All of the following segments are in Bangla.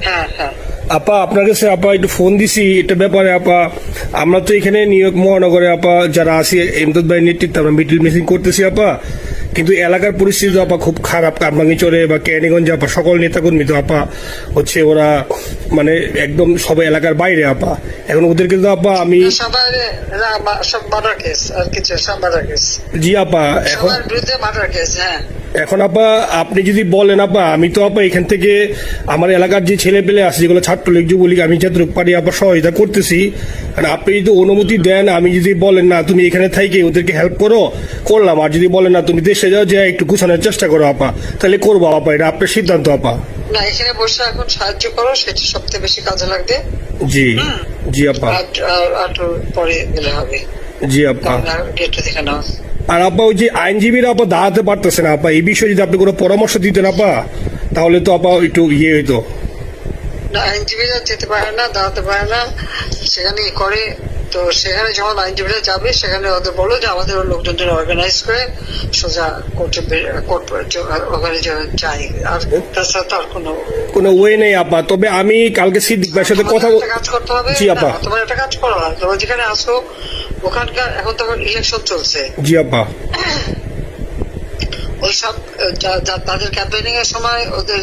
হ্যাঁ হ্যাঁ আপা আপনার কাছে আপা একটু ফোন দিছি এটা ব্যাপারে আপা। আমরা তো এখানে নিউ ইয়র্ক মহানগরে আপা যারা আছি এমদাদ ভাই নেতৃত্বে আমরা মিডিল মিটিং করতেছি আপা, কিন্তু এলাকার পরিস্থিতি তো আপা খুব খারাপ। কারমাঙ্গিচরে বা ক্যানিগঞ্জে আপা সকল নেতাকর্মী তো আপা হচ্ছে ওরা মানে একদম সবাই এলাকার বাইরে আপা। এখন ওদেরকে তো আপা আমি সবার সব মার্ডার কেস আর কিছু সব মার্ডার কেস। জি আপা এখন সবার বিরুদ্ধে মার্ডার কেস। হ্যাঁ এখন আপা আপনি যদি বলেন আপা, আমি তো আপা এখান থেকে আমার এলাকার যে ছেলে পেলে আছে যেগুলো ছাত্রলীগ যুবলীগ আমি যতটুকু পারি আপা সহায়তা করতেছি। আর আপনি যদি অনুমতি দেন, আমি যদি বলেন না তুমি এখানে থাইকে ওদেরকে হেল্প করো করলাম, আর যদি বলেন না তুমি দেশে যাও যে একটু গুছানোর চেষ্টা করো আপা, তাহলে করবো আপা। এটা আপনার সিদ্ধান্ত আপা। না এখানে বসে এখন সাহায্য করো, সেটা সবচেয়ে বেশি কাজে লাগবে। জি জি আপা। আর পরে গেলে হবে। জি আপা। গেটটা দেখে নাও। আর আপা ওই যে আইনজীবীরা আপা দাঁড়াতে পারতেছে না আপা, এই বিষয়ে যদি আপনি কোনো পরামর্শ দিতেন আপা তাহলে তো আপা একটু ইয়ে হইতো। না আইনজীবীরা যেতে পারে না, দাঁড়াতে পারে না, সেখানে করে। তো সেখানে যখন আইনজীবীরা যাবে সেখানে ওদের বলো যে আমাদের লোকজনদের অর্গানাইজ করে সোজা কোর্টে ওখানে যাই। আর তাছাড়া তো আর কোনো ওয়ে নেই আপা। তবে আমি কালকে সিদ্দিক ভাইয়ের সাথে কথা কাজ করতে হবে। জি আপা। তোমার একটা কাজ করো, তোমার যেখানে আসো ওখানকার এখন তো ইলেকশন চলছে। জি আপা। ওইসব তাদের ক্যাম্পেনিং এর সময় ওদের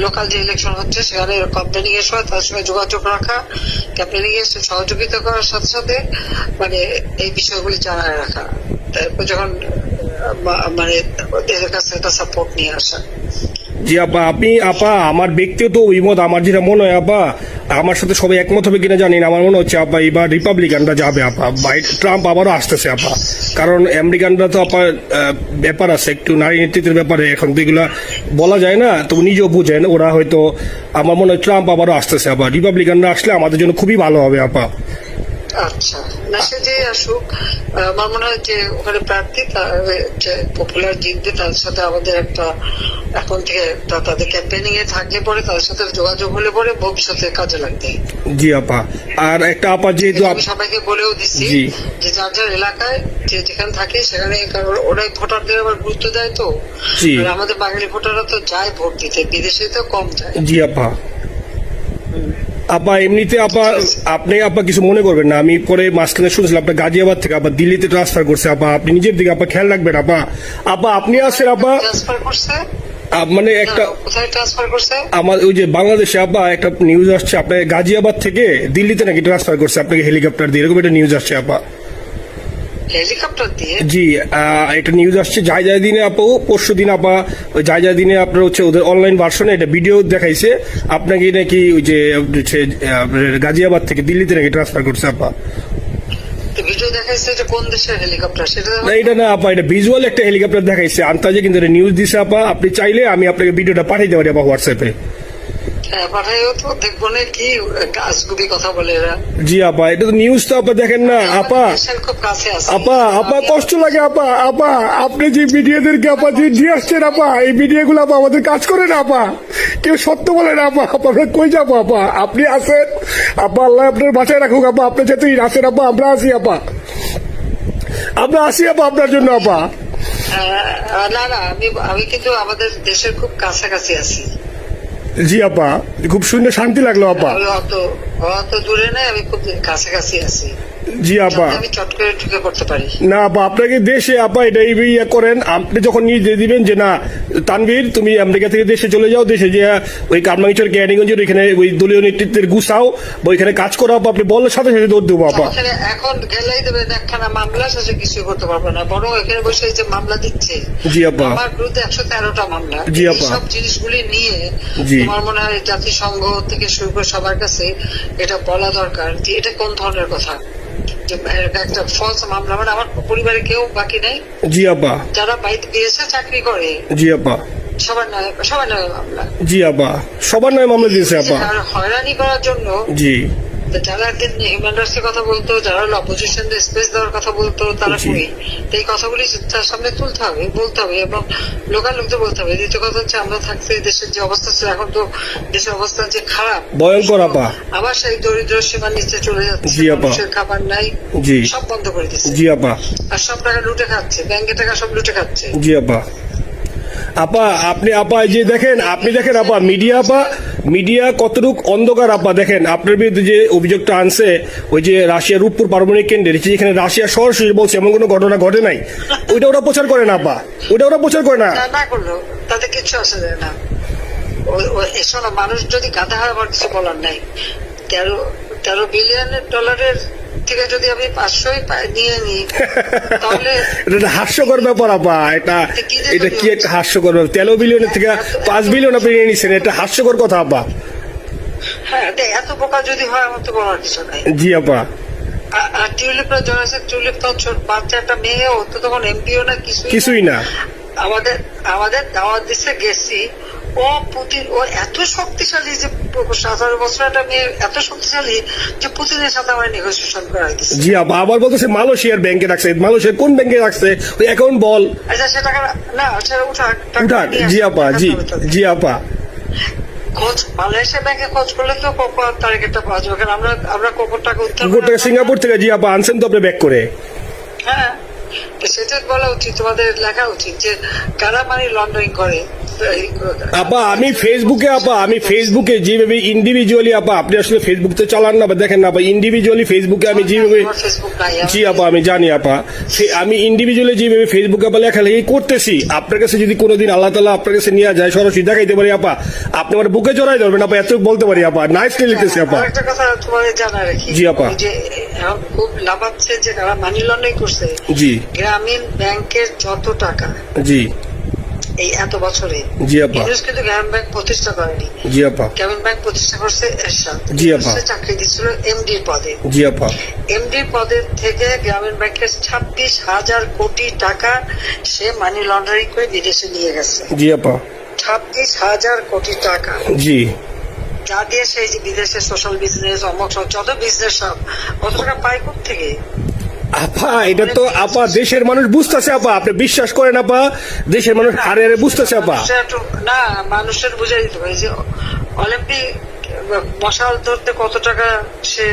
লোকাল যে ইলেকশন হচ্ছে সেখানে ক্যাম্পেনিং এর সময় তাদের সঙ্গে যোগাযোগ রাখা, ক্যাম্পেনিং এর সহযোগিতা করার সাথে সাথে মানে এই বিষয়গুলি জানায় রাখা, তারপর যখন মানে ওদের কাছে একটা সাপোর্ট নিয়ে আসা। জি আপা। আপনি আপা আমার ব্যক্তিগত অভিমত আমার যেটা মনে হয় আপা, আমার সাথে সবাই একমত হবে কিনা জানি না, আমার মনে হচ্ছে আপা এবার রিপাবলিকানরা যাবে আপা। ট্রাম্প আবারও আসতেছে আপা, কারণ আমেরিকানরা তো আপা ব্যাপার আছে একটু নারী নেতৃত্বের ব্যাপারে, এখন তো এগুলা বলা যায় না, তো নিজেও বুঝেন ওরা হয়তো। আমার মনে হয় ট্রাম্প আবারও আসতেছে আপা, রিপাবলিকানরা আসলে আমাদের জন্য খুবই ভালো হবে আপা। আচ্ছা না সে যে আসুক, আমার মনে হয় যে ওখানে প্রার্থী পপুলার জিতবে, তার সাথে আমাদের একটা এখন থেকে তাদের ক্যাম্পেনিং এ থাকলে পরে তাদের সাথে যোগাযোগ হলে পরে ভবিষ্যতে কাজে লাগবে। জি আপা। আর একটা আপা যেহেতু আমি সবাইকে বলেও দিচ্ছি যে যার যার এলাকায় যে যেখানে থাকে সেখানে, কারণ ওরাই ভোটারদের আবার গুরুত্ব দেয়। তো আমাদের বাঙালি ভোটাররা তো যায় ভোট দিতে, বিদেশে তো কম যায়। জি আপা। আপা এমনিতে আপা আপনি আপা কিছু মনে করবেন না, আমি পরে মাঝখানে শুনছিলাম আপনার গাজিয়াবাদ থেকে আপা দিল্লিতে ট্রান্সফার করছে আপা, আপনি নিজের দিকে আপা খেয়াল রাখবেন আপা। আপা আপনি আসেন আপা। ট্রান্সফার করছে মানে একটা কোথায় ট্রান্সফার করছে? আমার ওই যে বাংলাদেশে আপা একটা নিউজ আসছে আপনার গাজিয়াবাদ থেকে দিল্লিতে নাকি ট্রান্সফার করছে আপনাকে হেলিকপ্টার দিয়ে, এরকম একটা নিউজ আসছে আপা। হেলিকপ্টার দিয়ে? জি একটা নিউজ আসছে যায় দিনে আপা, পরশু দিন আপা ওই যায় দিনে আপনার হচ্ছে ওদের অনলাইন ভার্সনে এটা ভিডিও দেখাইছে আপনাকে নাকি ওই যে গাজিয়াবাদ থেকে দিল্লিতে নাকি ট্রান্সফার করছে আপা। ভিডিও দেখাইছে যে কোন দেশের হেলিকপ্টার সেটা না এটা না আপা, এটা ভিজুয়াল একটা হেলিকপ্টার দেখাইছে আন্তাজে, কিন্তু এটা নিউজ দিছে আপা। আপনি চাইলে আমি আপনাকে ভিডিওটা পাঠিয়ে দেবো আপা হোয়াটসঅ্যাপে। পাঠাইও তো দেখবো না কি গাছগুবি কথা বলে এরা। জি আপা এটা তো নিউজ তো আপা দেখেন না আপা। খুব কাছে আছে আপা আপা কষ্ট লাগে আপা। আপা আপনি যে মিডিয়াদেরকে আপা যে দিয়ে আসছেন আপা, এই মিডিয়াগুলো আপা আমাদের কাজ করে না আপা, কেউ সত্য বলে না আপা। আপা আমরা কই যাবো আপা, আপনি আছেন আপা, আল্লাহ আপনার বাঁচায় রাখুক আপা। আপনি যেহেতু আছেন আপা, আমরা আছি আপা, আমরা আসি আপা আপনার জন্য আপা। না না আমি কিন্তু আমাদের দেশের খুব কাছাকাছি আছি। জি আপা খুব শুনে শান্তি লাগলো আপা। অত দূরে নাই, আমি খুব কাছাকাছি আছি। জি আপা। আমি চট করে ঢুকে পড়তে পারি না আপা আপনাকে দেশে আপা এটা ইয়ে করেন, আপনি যখন নিয়ে দিয়ে দিবেন যে না তানভীর তুমি আমেরিকা থেকে দেশে চলে যাও, দেশে যে ওই কারমাঙ্গিচর ক্যানিগঞ্জের ওইখানে ওই দলীয় নেতৃত্বের গুছাও বা ওইখানে কাজ করো আপা, আপনি বললে সাথে সাথে দৌড় দেবো আপা। এখন গেলেই দেবেন একখানা মামলা, শেষে কিছু করতে পারবো না, বরং এখানে বসে যে মামলা দিচ্ছে। জি আপা। আমার বিরুদ্ধে 113টা মামলা। জি আপা। সব জিনিসগুলি নিয়ে আমার মনে হয় জাতিসংঘ থেকে শুরু করে সবার কাছে এটা বলা দরকার যে এটা কোন ধরনের কথা, একটা ফলস মামলা। মানে আমার পরিবারে কেউ বাকি নেই। জি আপা। যারা বাইরে দিয়েছে চাকরি করে। জি আপা। সবার নয় মামলা। জি আপা সবার নয় মামলা দিয়েছে আপা। হয়রানি করার জন্য জি যারা একদিন হিউম্যান রাইটস এর কথা বলতো, যারা অপোজিশন স্পেস দেওয়ার কথা বলতো, তারা কই? এই কথাগুলি তার সামনে তুলতে হবে, বলতে হবে, এবং লোকাল লোকদের বলতে হবে। দ্বিতীয় কথা হচ্ছে আমরা থাকতে দেশের যে অবস্থা ছিল, এখন তো দেশের অবস্থা যে খারাপ, ভয়ঙ্কর আপা। আবার সেই দরিদ্র সীমার নিচে চলে যাচ্ছে, মানুষের খাবার নাই, সব বন্ধ করে দিচ্ছে। জি আপা। আর সব টাকা লুটে খাচ্ছে, ব্যাংকের টাকা সব লুটে খাচ্ছে। জি আপা। আপা আপনি আপা এই যে দেখেন, আপনি দেখেন আপা, মিডিয়া কতটুক অন্ধকার আপা। দেখেন আপনার বিরুদ্ধে যে অভিযোগটা আনছে, ওই যে রাশিয়ার রূপপুর পারমাণবিক কেন্দ্রে, যেখানে রাশিয়া সরাসরি বলছে এমন কোনো ঘটনা ঘটে নাই, ওইটা ওরা প্রচার করে না আপা, ওইটা ওরা প্রচার করে না। না করলো তাতে কিচ্ছু আসে যায় না। শোনো, মানুষ যদি গাধা হয় আমার কিছু বলার নাই। 13 বিলিয়ন ডলারের থেকে যদি আমি 500 নিয়ে নিই তাহলে এটা হাস্যকর ব্যাপার আপা। এটা কি একটা হাস্যকর ব্যাপার? 13 বিলিয়নের থেকে 5 বিলিয়ন আপনি নিয়ে নিচ্ছেন, এটা হাস্যকর কথা আপা। হ্যাঁ, এত বোকা যদি হয় আমার তো বলার কিছু নাই। জি আপা। আর টিউলিপরা জড়াইছে, টিউলিপ তো বাচ্চা একটা মেয়ে, ও তো তখন এমপিও না, কিছুই না। আমাদের দাওয়াত দিচ্ছে, গেছি। ও পুতিন, ও এত শক্তিশালী যে 17 বছর একটা মেয়ে এত শক্তিশালী যে পুতিনের সাথে আমার নেগোসিয়েশন করাই দিচ্ছে। জি আপা, আবার বলতেছে মালয়েশিয়ার ব্যাংকে রাখছে। মালয়েশিয়ার কোন ব্যাংকে রাখছে ওই অ্যাকাউন্ট বল। আচ্ছা, সে টাকা না, সেটা উঠাক। জি আপা, জি আপা। খোঁজ মালয়েশিয়া ব্যাংকে খোঁজ করলে তো কোকোর তারিখটা পাওয়া যাবে, কারণ আমরা কোকোর টাকা সিঙ্গাপুর থেকে। জি আপা, আনছেন তো আপনি ব্যাক করে। হ্যাঁ, সেটা বলা উচিত, তোমাদের লেখা উচিত যে কারা মানি লন্ডারিং করে। আপা আমি ফেসবুকে যেভাবে ইন্ডিভিজুয়ালি আপা, আপনি আসলে ফেসবুক তো চালান না বা দেখেন না আপা, ইন্ডিভিজুয়ালি ফেসবুকে আমি যেভাবে, জি আপা আমি জানি আপা, আমি ইন্ডিভিজুয়ালি যেভাবে ফেসবুকে আপা লেখালেখি করতেছি, আপনার কাছে যদি কোনোদিন আল্লাহ তাআলা আপনার কাছে নিয়ে যায়, সরাসরি দেখাইতে পারি আপা, আপনি আমার বুকে জড়াই ধরবেন আপা, এত বলতে পারি আপা। নাইসলি লিখতেছি আপা। একটা কথা তোমাদের জানা রাখি, জি আপা, যে এখন খুব লাভাচ্ছে যে যারা মানি লন্ডারিং করছে। জি, গ্রামীণ ব্যাংকের যত টাকা, জি এই এত বছরে, জি আপা, কিন্তু গ্রামীণ ব্যাংক প্রতিষ্ঠা করেনি। জি আপা, গ্রামীণ ব্যাংক প্রতিষ্ঠা করছে এরশাদ। জি আপা, চাকরি দিচ্ছিল এমডির পদে। জি আপা, এমডির পদের থেকে গ্রামীণ ব্যাংকের 26,000 কোটি টাকা সে মানি লন্ডারিং করে বিদেশে নিয়ে গেছে। জি আপা, 26,000 কোটি টাকা। জি, যা দিয়ে সেই যে বিদেশে সোশ্যাল বিজনেস, অমক যত বিজনেস সব, কত টাকা পায় থেকে। আপা এটা তো আপা দেশের মানুষ বুঝতেছে আপা, আপনি বিশ্বাস করেন আপা, দেশের মানুষ হারে হারে বুঝতেছে আপা। না, মানুষের বুঝাই দিতে পারে যে অলিম্পিক মশাল ধরতে কত টাকা সে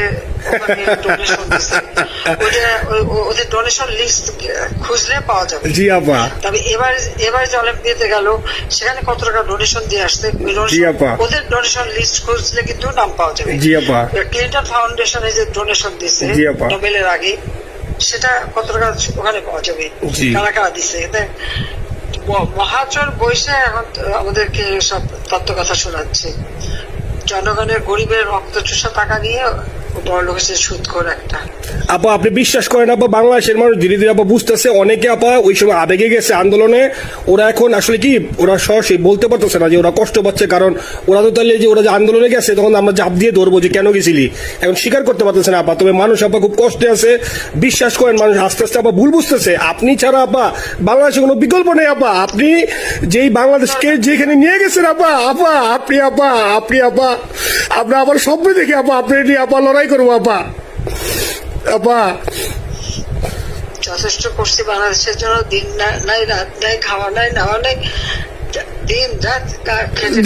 ডোনেশন দিচ্ছে, ওদের ডোনেশন লিস্ট খুঁজলে পাওয়া যাবে। জি আপা। তবে এবার যে অলিম্পিয়াতে গেল সেখানে কত টাকা ডোনেশন দিয়ে আসছে, ওদের ডোনেশন লিস্ট খুঁজলে কিন্তু নাম পাওয়া যাবে। জি আপা। ক্লিন্টন ফাউন্ডেশনে যে ডোনেশন দিচ্ছে নোবেলের আগে, সেটা কত টাকা ওখানে পাওয়া যাবে, কারা কারা দিচ্ছে। মহাচর বৈশে এখন আমাদেরকে সব তত্ত্ব কথা শোনাচ্ছে, জনগণের গরিবের রক্ত চুষা টাকা নিয়ে বড় লোকের সুদ করে একটা। আপা আপনি বিশ্বাস করেন আপা, বাংলাদেশের মানুষ ধীরে ধীরে আপা বুঝতেছে, অনেকে আপা ওই সময় আবেগে গেছে আন্দোলনে, ওরা এখন আসলে কি ওরা সরাসরি বলতে পারতেছে না যে ওরা কষ্ট পাচ্ছে, কারণ ওরা তো তাহলে যে ওরা যে আন্দোলনে গেছে তখন আমরা জাপ দিয়ে ধরবো যে কেন গেছিলি, এখন স্বীকার করতে পারতেছে না আপা। তবে মানুষ আপা খুব কষ্টে আছে, বিশ্বাস করেন মানুষ আস্তে আস্তে আপা ভুল বুঝতেছে। আপনি ছাড়া আপা বাংলাদেশে কোনো বিকল্প নেই আপা, আপনি যেই বাংলাদেশকে যেখানে নিয়ে গেছেন আপা, আপনি আমরা আবার স্বপ্ন দেখি আপা, আপনি নিয়ে আপা লড়াই করবো আপা। আপা যথেষ্ট করছি বাংলাদেশের জন্য, দিন নাই রাত নাই, খাওয়া নাই নাওয়া নাই, দিন রাত।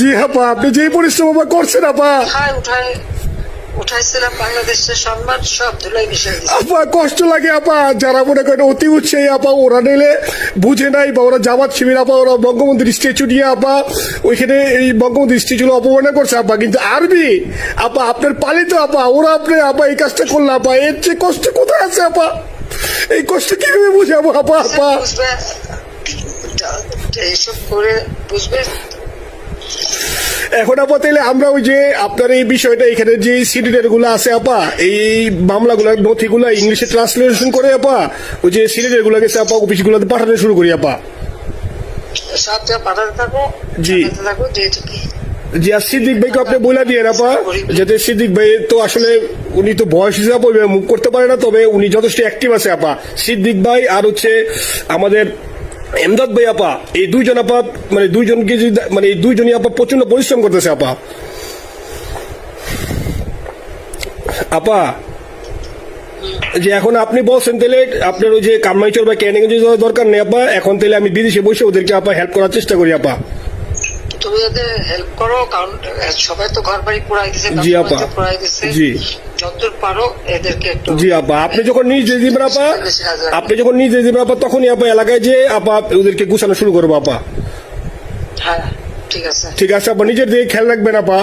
জি আপা, আপনি যে পরিশ্রম আপা করছেন আপা, উঠাইছিলাম বাংলাদেশের সম্মান সব ধুলাই মিশে দিচ্ছে আপা। কষ্ট লাগে আপা, যারা মনে করেন অতি উৎসাহী আপা, ওরা নিলে বুঝে নাই বা ওরা জামাত শিবির আপা, ওরা বঙ্গবন্ধুর স্ট্যাচু নিয়ে আপা ওইখানে এই বঙ্গবন্ধুর স্ট্যাচু অপমানে করছে আপা, কিন্তু আরবি আপা আপনার পালিত আপা, ওরা আপনি আপা এই কাজটা করলো আপা, এর চেয়ে কষ্ট কোথায় আছে আপা? এই কষ্ট কিভাবে বুঝাবো আপা? এইসব করে বুঝবে। এখন আপা তাইলে আমরা ওই যে আপনার এই বিষয়টা এখানে যে সিডিডের গুলো আছে আপা, এই মামলাগুলো নথিগুলো ইংলিশে ট্রান্সলেশন করে আপা ওই যে সিডিডের গুলো গেছে আপা অফিস গুলোতে পাঠাতে শুরু করি আপা। সব পাঠাতে থাকো। জি জি। আর সিদ্দিক ভাইকে আপনি বলে দিয়ে আপা, যাতে সিদ্দিক ভাই তো আসলে উনি তো বয়স হিসাবে মুভ করতে পারে না, তবে উনি যথেষ্ট অ্যাক্টিভ আছে আপা। সিদ্দিক ভাই আর হচ্ছে আমাদের এমদাদ ভাই আপা, এই দুইজন আপা মানে দুইজনকে মানে এই দুইজনই আপা প্রচন্ড পরিশ্রম করতেছে আপা। আপা যে এখন আপনি বলছেন তাহলে আপনার ওই যে কামাইচর বা ক্যানিং এ যাওয়ার দরকার নেই আপা, এখন তাহলে আমি বিদেশে বসে ওদেরকে আপা হেল্প করার চেষ্টা করি আপা। তুমি ওদের হেল্প করো, কারণ সবাই তো ঘর বাড়ি পুরাই দিছে। জি আপা, জি যতদূর পারো এদেরকে একটু। জি আপা, আপনি যখন নিজে দিবেন আপা, তখনই আপা এলাকায় যে আপা ওদেরকে গুছানো শুরু করবো আপা। ঠিক আছে। ঠিক আছে আপা, নিজের দিকে খেয়াল রাখবেন আপা।